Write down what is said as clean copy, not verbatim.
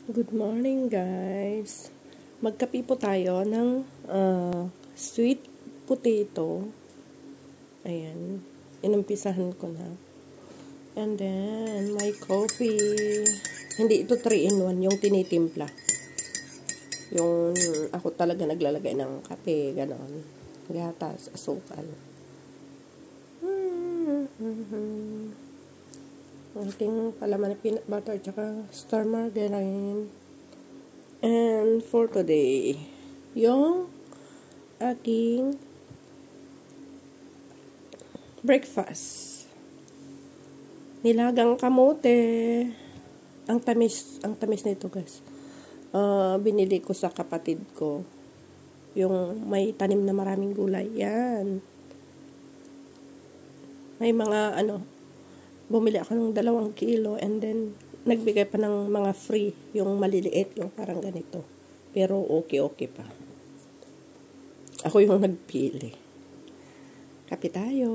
Good morning, guys. Magkape po tayo ng sweet potato. Ayan. Inumpisahan ko na. And then, my coffee. Hindi ito 3-in-1, yung tinitimpla. Yung ako talaga naglalagay ng kape, ganon. Gatas, asukal. Ating palaman na peanut butter tsaka star margarine. And for today, yung aking breakfast. Nilagang kamote. Ang tamis nito, guys. Binili ko sa kapatid ko. Yung may tanim na maraming gulay. Yan. May mga bumili ako ng 2 kilo and then nagbigay pa ng mga free, yung maliliit, yung parang ganito. Pero okay pa. Ako yung nagpili. Kape tayo.